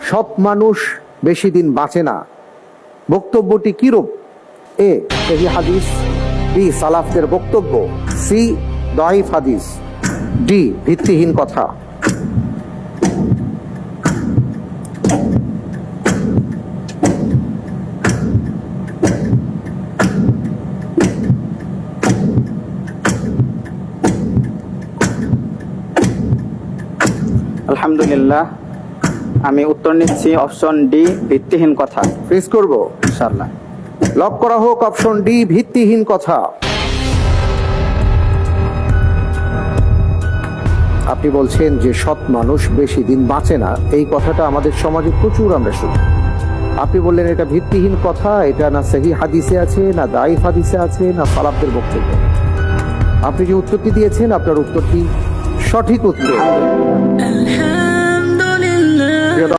সৎ মানুষ বেশি দিন বাঁচে না, বক্তব্যটি কিরূপ? এ সহিহ হাদিস, বি সালাফদের বক্তব্য, সি দাঈফ হাদিস, ডি ভিত্তিহীন কথা। আলহামদুলিল্লাহ, আমি উত্তর নিচ্ছি অপশন ডি, ভিত্তিহীন কথা। ফ্রিজ করব, ইনশাআল্লাহ। লক করা হোক অপশন ডি, ভিত্তিহীন কথা। আপনি বলছেন যে সৎ মানুষ বেশি দিন বাঁচে না, এই কথাটা আমাদের সমাজে প্রচুর আমরা শুনি। আপনি বললেন এটা ভিত্তিহীন কথা, এটা না সহিহ হাদিসে আছে, না দাঈফ হাদিসে আছে, না সালাফদের বক্তব্য। আপনি যে উত্তরটি দিয়েছেন আপনার উত্তরটি সঠিক উত্তর।